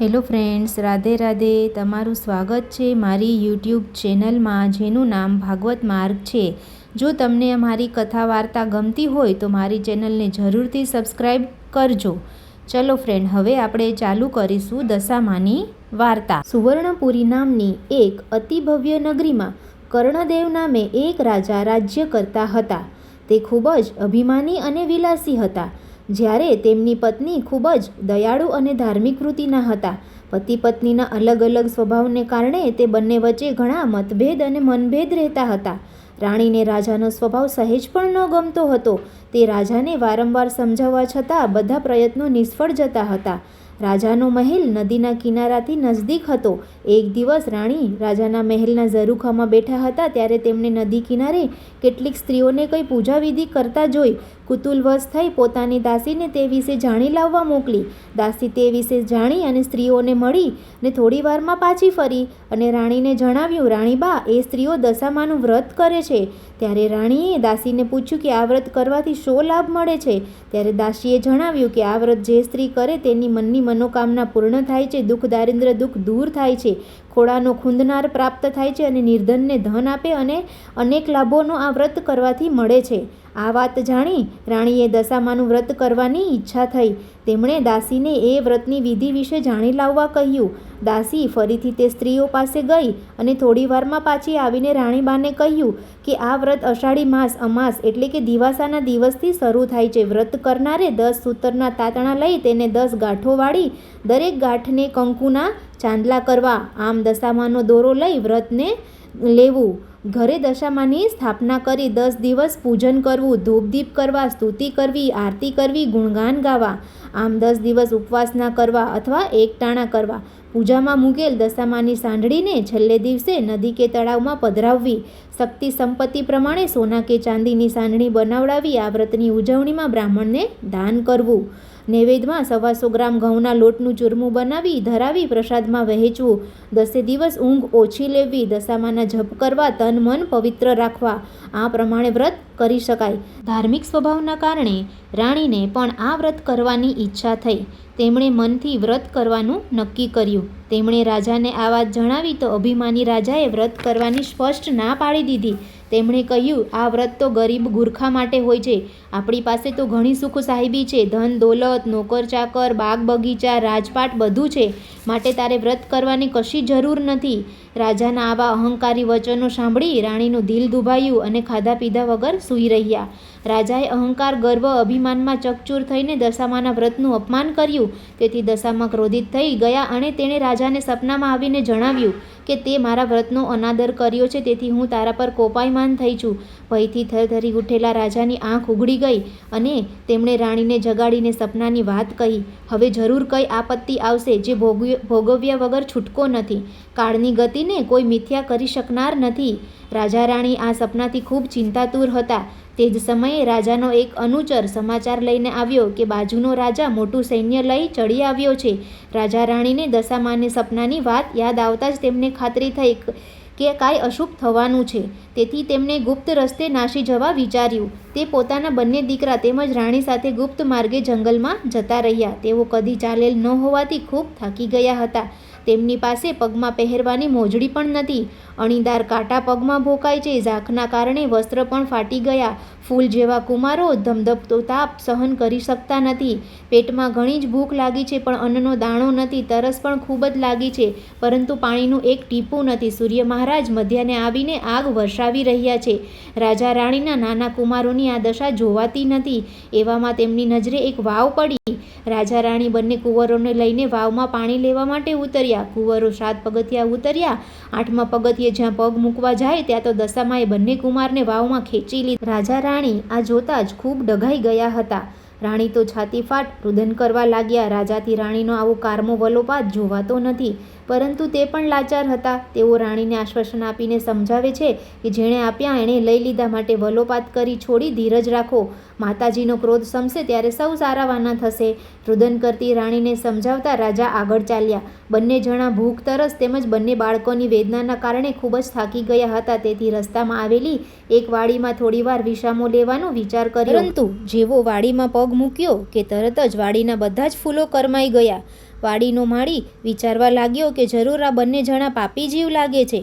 Hello friends, Radhe Radhe. તમારું સ્વાગત છે મારી યુટ્યુબ ચેનલમાં, જેનું નામ ભાગવત માર્ગ છે. જો તમને અમારી કથા વાર્તા ગમતી હોય તો મારી ચેનલને જરૂરથી સબસ્ક્રાઈબ કરજો. ચલો ફ્રેન્ડ, હવે આપણે ચાલુ કરીશું દશામાની વાર્તા. સુવર્ણપુરી નામની એક અતિ ભવ્ય નગરીમાં કર્ણદેવ નામે એક રાજા રાજ્ય કરતા હતા. તે ખૂબ જ અભિમાની અને વિલાસી હતા. જ્યારે તેમની પત્ની ખૂબ જ દયાળુ અને ધાર્મિક વૃત્તિના હતા. પતિ પત્નીના અલગ અલગ સ્વભાવને કારણે તે બંને વચ્ચે ઘણા મતભેદ અને મનભેદ રહેતા હતા. રાણીને રાજાનો સ્વભાવ સહેજ પણ ન ગમતો હતો. તે રાજાને વારંવાર સમજાવવા છતાં બધા પ્રયત્નો નિષ્ફળ જતા હતા. રાજાનો મહેલ નદીના કિનારાથી નજદીક હતો. એક દિવસ રાણી રાજાના મહેલના ઝરૂખામાં બેઠા હતા ત્યારે તેમણે નદી કિનારે કેટલીક સ્ત્રીઓને કંઈ પૂજાવિધિ કરતા જોઈ કુતૂહલવશ થઈ પોતાની દાસીને તે વિશે જાણી લાવવા મોકલી. દાસી તે વિશે જાણી અને સ્ત્રીઓને મળી ને થોડી વારમાં પાછી ફરી અને રાણીને જણાવ્યું, રાણીબા, એ સ્ત્રીઓ દશામાનું વ્રત કરે છે. ત્યારે રાણીએ દાસીને પૂછ્યું કે આ વ્રત કરવાથી શો લાભ મળે છે. ત્યારે દાસીએ જણાવ્યું કે આ વ્રત જે સ્ત્રી કરે તેની મનની મનોકામના પૂર્ણ થાય છે, દુઃખ દારિદ્ર્ય દુઃખ દૂર થાય છે, ખોળાનો ખૂંદનાર પ્રાપ્ત થાય છે અને નિર્ધનને ધન આપે અને અનેક લાભોનો આ વ્રત કરવાથી મળે છે. આ વાત જાણી રાણીએ દશામાનું વ્રત કરવાની ઈચ્છા થઈ. તેમણે દાસીને એ વ્રતની વિધિ વિશે જાણી લાવવા કહ્યું. દાસી ફરીથી તે સ્ત્રીઓ પાસે ગઈ અને થોડી વારમાં પાછી આવીને રાણીબાને કહ્યું કે આ વ્રત અષાઢી માસ અમાસ એટલે કે દિવાસાના દિવસથી શરૂ થાય છે. વ્રત કરનારે 10 સૂતરના તાતણા લઈ તેને 10 ગાંઠો વાળી દરેક ગાંઠને કંકુના ચાંદલા કરવા. આમ દશામાનો દોરો લઈ વ્રતને લેવું. ઘરે દશામાની સ્થાપના કરી 10 દિવસ પૂજન કરવું, ધૂપદીપ કરવા, સ્તુતિ કરવી, આરતી કરવી, ગુણગાન ગાવા. આમ 10 દિવસ ઉપવાસ ના કરવા અથવા એકટાણા કરવા. પૂજામાં મૂકેલ દશામાની સાંઢળીને છેલ્લે દિવસે નદી કે તળાવમાં પધરાવવી. શક્તિ સંપત્તિ પ્રમાણે સોના કે ચાંદીની સાંઢળી બનાવડાવી આ વ્રતની ઉજવણીમાં બ્રાહ્મણને દાન કરવું. નૈવેદ્યમાં 125 ગ્રામ ઘઉંના લોટનું ચૂરમું બનાવી ધરાવી પ્રસાદમાં વહેંચવું. 10 દિવસ ઊંઘ ઓછી લેવી. દશામાના જપ કરવા, તન મન પવિત્ર રાખવા. આ પ્રમાણે વ્રત કરી શકાય. ધાર્મિક સ્વભાવના કારણે રાણીને પણ આ વ્રત કરવાની ઈચ્છા થઈ. તેમણે મનથી વ્રત કરવાનું નક્કી કર્યું. તેમણે રાજાને આ વાત જણાવી તો અભિમાની રાજાએ વ્રત કરવાની સ્પષ્ટ ના પાડી દીધી. તેમણે કહ્યું, આ વ્રત તો ગરીબ ગુરખા માટે હોય છે. આપણી પાસે તો ઘણી સુખ સાહેબી છે, ધન દોલત, નોકર ચાકર, બાગ બગીચા, રાજપાટ બધું છે, માટે તારે વ્રત કરવાની કશી જરૂર નથી. રાજાના આવા અહંકારી વચનો સાંભળી રાણીનું દિલ દુભાયું અને ખાધા પીધા વગર સૂઈ રહ્યા. રાજાએ અહંકાર ગર્વ અભિમાનમાં ચકચૂર થઈને દશામાના વ્રતનું અપમાન કર્યું. તેથી દશામાં ક્રોધિત થઈ ગયા અને તેણે રાજાને સપનામાં આવીને જણાવ્યું કે તે મારા વ્રતનો અનાદર કર્યો છે, તેથી હું તારા પર કોપાયમાન થઈ છું. ભયથી થરથરી ઉઠેલા રાજાની આંખ ઉઘડી ગઈ અને તેમણે રાણીને જગાડીને સપનાની વાત કહી. હવે જરૂર કઈ આપત્તિ આવશે જે ભોગવ્યા વગર છૂટકો નથી. કાળની ગતિને કોઈ મિથ્યા કરી શકનાર નથી. રાજા રાણી આ સપનાથી ખૂબ ચિંતાતુર હતા. તે જ સમયે રાજાનો એક અનુચર સમાચાર લઈને આવ્યો કે બાજુનો રાજા મોટું સૈન્ય લઈ ચડી આવ્યો છે. રાજા રાણીને દશામાને સપનાની વાત યાદ આવતા જ તેમને ખાતરી થઈ કે કાંઈ અશુભ થવાનું છે. તેથી તેમણે ગુપ્ત રસ્તે નાસી જવા વિચાર્યું. તે પોતાના બંને દીકરા તેમજ રાણી સાથે ગુપ્ત માર્ગે જંગલમાં જતા રહ્યા. તેઓ કદી ચાલેલ ન હોવાથી ખૂબ થાકી ગયા હતા. તેમની પાસે પગમાં પહેરવાની મોજડી પણ નથી. અણીદાર કાંટા પગમાં ભોકાય છે. ઝાંખના કારણે વસ્ત્ર પણ ફાટી ગયા. ફૂલ જેવા કુમારો ધમધમતો તાપ સહન કરી શકતા નથી. પેટમાં ઘણી જ ભૂખ લાગી છે પણ અન્નનો દાણો નથી. તરસ પણ ખૂબ જ લાગી છે પરંતુ પાણીનું એક ટીપું નથી. સૂર્ય મહારાજ મધ્યાને આવીને આગ વર્ષાવી રહ્યા છે. રાજા રાણીના નાના કુમારોની આ દશા જોવાતી નથી. એવામાં તેમની નજરે એક વાવ પડી. રાજા રાણી બંને કુંવરોને લઈને વાવમાં પાણી લેવા માટે ઉતર્યા. કુંવરો 7 પગથિયા ઉતર્યા. 8મા પગથિયે જ્યાં પગ મૂકવા જાય ત્યાં તો દશામાએ બંને કુમારને વાવમાં ખેંચી લીધા. રાજા રાણી આ જોતા જ ખૂબ ડઘાઈ ગયા હતા. રાણી તો છાતી ફાટ રુદન કરવા લાગ્યા. રાજાથી રાણીનો આવો કારમો વલોપાત જોવાતો નથી, પરંતુ તે પણ લાચાર હતા. તેઓ રાણીને આશ્વાસન આપીને સમજાવે છે કે જેણે આપ્યા એણે લઈ લીધા, માટે વલોપાત કરી છોડી ધીરજ રાખો. માતાજીનો ક્રોધ શમશે ત્યારે સૌ સારાવાના થશે. રુદન કરતી રાણીને સમજાવતા રાજા આગળ ચાલ્યા. બંને જણા ભૂખ તરસ તેમજ બંને બાળકોની વેદનાના કારણે ખૂબ જ થાકી ગયા હતા. તેથી રસ્તામાં આવેલી એક વાડીમાં થોડીવાર વિશ્રામો લેવાનો વિચાર કર્યો. પરંતુ જેવો વાડીમાં પગ મૂક્યો કે તરત જ વાડીના બધા જ ફૂલો કરમાઈ ગયા. વાડીનો માળી વિચારવા લાગ્યો કે જરૂર આ બંને જણા પાપી જીવ લાગે છે.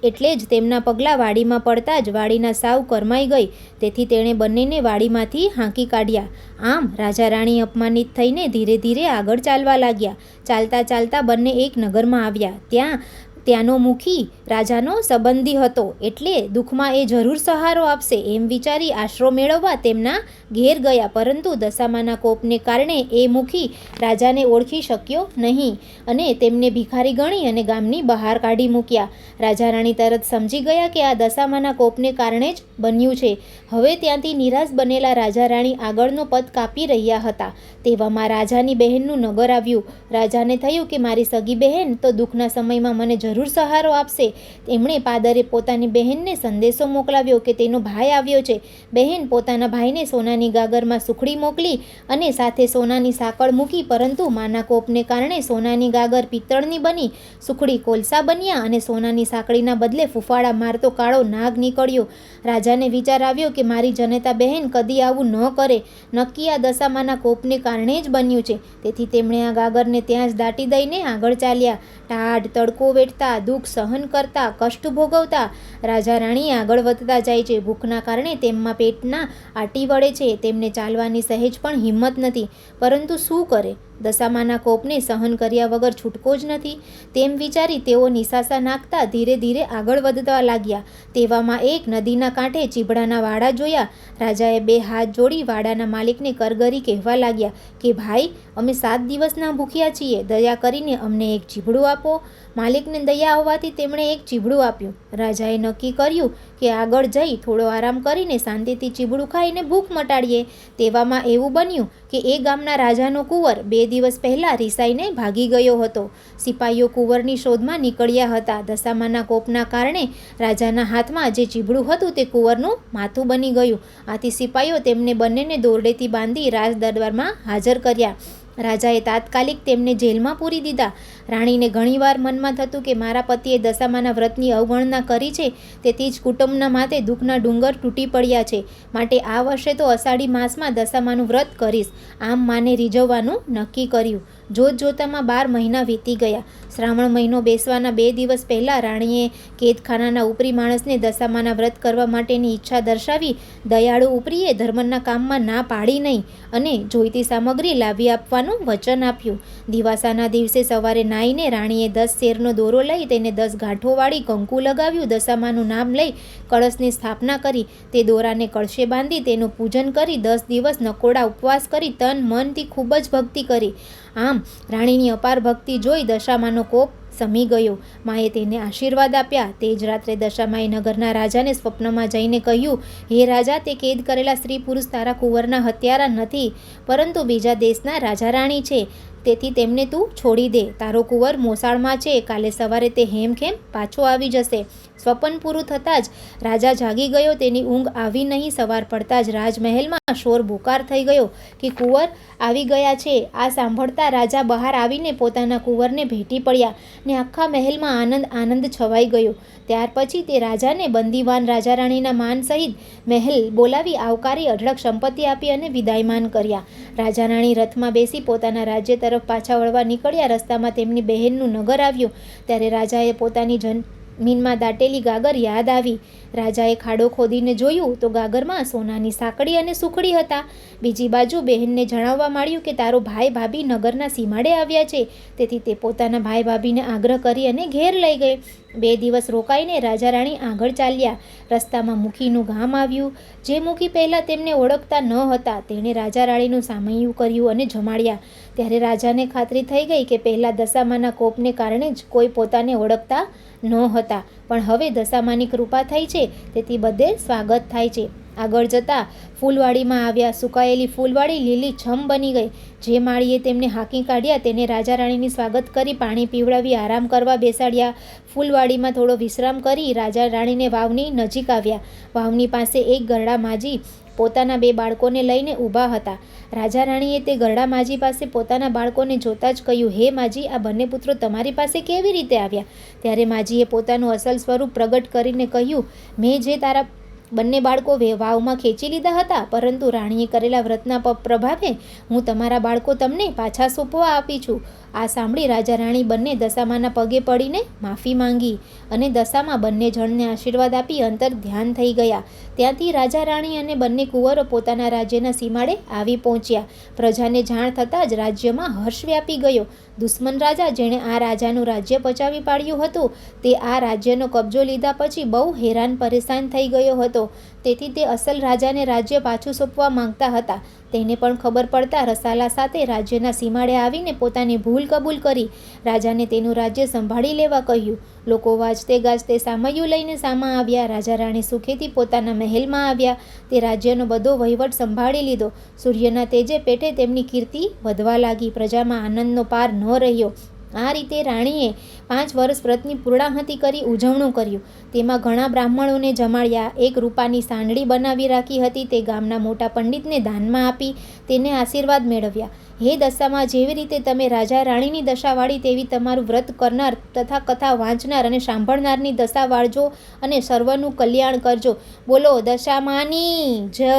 એટલે જ તેમના પગલાં વાડીમાં પડતા જ વાડીના સાવ કરમાઈ ગઈ. તેથી તેણે બંનેને વાડીમાંથી હાંકી કાઢ્યા. આમ રાજા રાણી અપમાનિત થઈને ધીરે ધીરે આગળ ચાલવા લાગ્યા. ચાલતા ચાલતા બંને એક નગરમાં આવ્યા. ત્યાંનો મુખી રાજાનો સંબંધી હતો, એટલે દુઃખમાં એ જરૂર સહારો આપશે એમ વિચારી આશરો મેળવવા તેમના ઘેર ગયા. પરંતુ દશામાના કોપને કારણે એ મુખી રાજાને ઓળખી શક્યો નહીં અને તેમને ભિખારી ગણી અને ગામની બહાર કાઢી મૂક્યા. રાજા રાણી તરત સમજી ગયા કે આ દશામાના કોપને કારણે જ બન્યું છે. હવે ત્યાંથી નિરાશ બનેલા રાજા રાણી આગળનો પથ કાપી રહ્યા હતા. તેવામાં રાજાની બહેનનું નગર આવ્યું. રાજાને થયું કે મારી સગી બહેન તો દુઃખના સમયમાં મને જરૂર સહારો આપશે. તેમણે પાદરે પોતાની બહેનને સંદેશો મોકલાવ્યો કે તેનો ભાઈ આવ્યો છે. બહેન પોતાના ભાઈને સોનાની ગાગરમાં સુખડી મોકલી અને સાથે સોનાની સાંકળ મૂકી. પરંતુ માના કોપને કારણે સોનાની ગાગર પિત્તળની બની, સુખડી કોલસા બન્યા અને સોનાની સાંકળીના બદલે ફૂફાડા મારતો કાળો નાગ નીકળ્યો. રાજાને વિચાર આવ્યો કે મારી જનેતા બહેન કદી આવું ન કરે. નક્કી આ દશામાના કોપને કારણે જ બન્યું છે. તેથી તેમણે આ ગાગરને ત્યાં જ દાટી દઈને આગળ ચાલ્યા. ટાઢ તડકો વેઠતા, દુઃખ સહન કરતા, કષ્ટ ભોગવતા રાજા રાણી આગળ વધતા જાય છે. ભૂખના કારણે તેમના પેટના આટી વળે છે. તેમને ચાલવાની સહેજ પણ હિંમત નથી. પરંતુ શું કરે? દશામાના કોપને સહન કર્યા વગર છૂટકો જ નથી. તેમ વિચારી તેઓ નિસાસા નાખતા ધીરે ધીરે આગળ વધવા લાગ્યા. તેવામાં એક નદીના કાંઠે ચીભડાના વાડા જોયા. રાજાએ બે હાથ જોડી વાડાના માલિકને કરગરી કહેવા લાગ્યા કે ભાઈ, અમે 7 દિવસના ભૂખ્યા છીએ. દયા કરીને અમને એક ચીભડું આપો. માલિકને દયા આવવાથી તેમણે એક ચીભડું આપ્યું. રાજાએ નક્કી કર્યું કે આગળ જઈ થોડો આરામ કરીને શાંતિથી ચીભડું ખાઈને ભૂખ મટાડીએ. તેવામાં એવું બન્યું કે એ ગામના રાજાનો કુંવર 2 દિવસ પહેલાં રિસાઈને ભાગી ગયો હતો. સિપાહીઓ કુંવરની શોધમાં નીકળ્યા હતા. દશામાના કોપના કારણે રાજાના હાથમાં જે ચીભડું હતું તે કુંવરનું માથું બની ગયું. આથી સિપાહીઓ તેમને બંનેને દોરડેથી બાંધી રાજ દરબારમાં હાજર કર્યા. રાજાએ તાત્કાલિક તેમને જેલમાં પૂરી દીધા. રાણીને ઘણીવાર મનમાં થતું કે મારા પતિએ દશામાના વ્રતની અવગણના કરી છે, તેથી જ કુટુંબના માથે દુઃખના ડુંગર તૂટી પડ્યા છે. માટે આ વર્ષે તો અષાઢી માસમાં દશામાનું વ્રત કરીશ. આમ માને રીઝવવાનું નક્કી કર્યું. જોત જોતામાં 12 મહિના વીતી ગયા. શ્રાવણ મહિનો બેસવાના 2 દિવસ પહેલાં રાણીએ કેદખાનાના ઉપરી માણસને દશામાના વ્રત કરવા માટેની ઈચ્છા દર્શાવી. દયાળુ ઉપરીએ ધર્મના કામમાં ના પાડી નહીં અને જોઈતી સામગ્રી લાવી આપવાનું વચન આપ્યું. દિવાસાના દિવસે સવારે નાહીને રાણીએ 10 શેરનો દોરો લઈ તેને 10 ગાંઠો વાળી કંકુ લગાવ્યું. દશામાનું નામ લઈ કળશની સ્થાપના કરી. તે દોરાને કળશે બાંધી તેનું પૂજન કરી 10 દિવસ નકોડા ઉપવાસ કરી તન મનથી ખૂબ જ ભક્તિ કરી. આમ રાણીની અપાર ભક્તિ જોઈ દશામાનો કોપ સમી ગયો. માએ તેને આશીર્વાદ આપ્યા. તે જ રાત્રે દશામાએ નગરના રાજાને સ્વપ્નમાં જઈને કહ્યું, હે રાજા, તે કેદ કરેલા સ્ત્રી પુરુષ તારા કુંવરના હત્યારા નથી, પરંતુ બીજા દેશના રાજા રાણી છે. તેથી તેમને તું છોડી દે. તારો કુંવર મોસાળમાં છે. કાલે સવારે તે હેમખેમ પાછો આવી જશે. સ્વપ્ન પૂરું થતાં જ રાજા જાગી ગયો. તેની ઊંઘ આવી નહીં. સવાર પડતા જ રાજમહેલમાં શોર બોકાર થઈ ગયો કે કુંવર આવી ગયા છે. આ સાંભળતા રાજા બહાર આવીને પોતાના કુંવરને ભેટી પડ્યા ને આખા મહેલમાં આનંદ છવાઈ ગયો. ત્યાર પછી તે રાજાને બંદીવાન રાજા રાણીના માન સહિત મહેલ બોલાવી આવકારી અઢળક સંપત્તિ આપી અને વિદાયમાન કર્યા. રાજા રાણી રથમાં બેસી પોતાના રાજ્ય તરફ પાછા વળવા નીકળ્યા. રસ્તામાં તેમની બહેનનું નગર આવ્યું. ત્યારે રાજાએ પોતાની જમીનમાં દાટેલી ગાગર યાદ આવી. રાજાએ ખાડો ખોદીને જોયું તો ગાગરમાં સોનાની સાંકળી અને સુખડી હતા. બીજી બાજુ બહેનને જણાવવા માંડ્યું કે તારો ભાઈ ભાભી નગરના સીમાડે આવ્યા છે. તેથી તે પોતાના ભાઈ ભાભીને આગ્રહ કરી અને ઘેર લઈ ગઈ. 2 દિવસ રોકાઈને રાજા રાણી આગળ ચાલ્યા. રસ્તામાં મુખીનું ગામ આવ્યું. જે મુખી પહેલાં તેમને ઓળખતા ન હતા તેણે રાજા રાણીનું સામૈયું કર્યું અને જમાડ્યા. ત્યારે રાજાને ખાતરી થઈ ગઈ કે પહેલાં દશામાના કોપને કારણે જ કોઈ પોતાને ઓળખતા ન હતા, પણ હવે દશામાની કૃપા થઈ છે, તેથી બધે સ્વાગત થાય છે. આગળ જતાં ફૂલવાડીમાં આવ્યા. સુકાયેલી ફૂલવાડી લીલી છમ બની ગઈ. જે માળીએ તેમને હાંકી કાઢ્યા તેને રાજા રાણીની સ્વાગત કરી પાણી પીવડાવી આરામ કરવા બેસાડ્યા. ફૂલવાડીમાં થોડો વિશ્રામ કરી રાજા રાણીને વાવની નજીક આવ્યા. વાવની પાસે એક ગરડા માજી પોતાના 2 બાળકોને લઈને ઊભા હતા. રાજા રાણીએ તે ગરડા માજી પાસે પોતાના બાળકોને જોતા જ કહ્યું, હે માજી, આ બંને પુત્રો તમારી પાસે કેવી રીતે આવ્યા? ત્યારે માજીએ પોતાનું અસલ સ્વરૂપ પ્રગટ કરીને કહ્યું, મેં જે તારા બંને બાળકો વાવમાં ખેંચી લીધા હતા, પરંતુ રાણીએ કરેલા વ્રતના પ્રભાવે હું તમારા બાળકો તમને પાછા સોંપવા આપી છું. આ સાંભળી રાજા રાણી બંને દશામાના પગે પડીને માફી માંગી અને દશામાં બંને જણને આશીર્વાદ આપી અંતર ધ્યાન થઈ ગયા. ત્યાંથી રાજા રાણી અને બંને કુંવરો પોતાના રાજ્યના સીમાડે આવી પહોંચ્યા. પ્રજાને જાણ થતાં જ રાજ્યમાં હર્ષ વ્યાપી ગયો. દુશ્મન રાજા જેણે આ રાજાનું રાજ્ય પચાવી પાડ્યું હતું તે આ રાજ્યનો કબજો લીધા પછી બહુ હેરાન પરેશાન થઈ ગયો હતો. તેથી તે અસલ રાજાને રાજ્ય પાછું સોંપવા માંગતા હતા. તેને પણ ખબર પડતા રસાલા સાથે રાજ્યના સીમાડે આવીને પોતાની ભૂલ કબૂલ કરી રાજાને તેનું રાજ્ય સંભાળી લેવા કહ્યું. લોકો વાજતે ગાજતે સામૈયું લઈને સામા આવ્યા. રાજા રાણી સુખેથી પોતાના મહેલમાં આવ્યા. તે રાજ્યનો બધો વહીવટ સંભાળી લીધો. સૂર્યના તેજે પેટે તેમની કીર્તિ વધવા લાગી. પ્રજામાં આનંદનો પાર ન રહ્યો. આ રીતે રાણીએ 5 વર્ષ વ્રતની પૂર્ણાહુતિ કરી ઉજવણું કર્યું. તેમાં ઘણા બ્રાહ્મણોને જમાડ્યા. એક રૂપાની સાંડળી બનાવી રાખી હતી તે ગામના મોટા પંડિતને દાનમાં આપી તેને આશીર્વાદ મેળવ્યા. હે દશામાં, જેવી રીતે તમે રાજા રાણીની દશા વાળી તેવી તમારું વ્રત કરનાર તથા કથા વાંચનાર અને સાંભળનારની દશા વાળજો અને સર્વનું કલ્યાણ કરજો. બોલો દશામાની જય.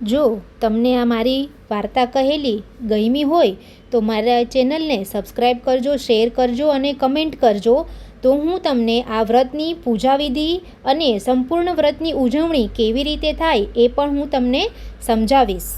જો તમને આ મારી વાર્તા કહેલી ગમી હોય તો મારા ચેનલને સબસ્ક્રાઈબ કરજો, શેર કરજો અને કમેન્ટ કરજો. તો હું તમને આ વ્રતની પૂજા વિધિ અને સંપૂર્ણ વ્રતની ઉજવણી કેવી રીતે થાય એ પણ હું તમને સમજાવીશ.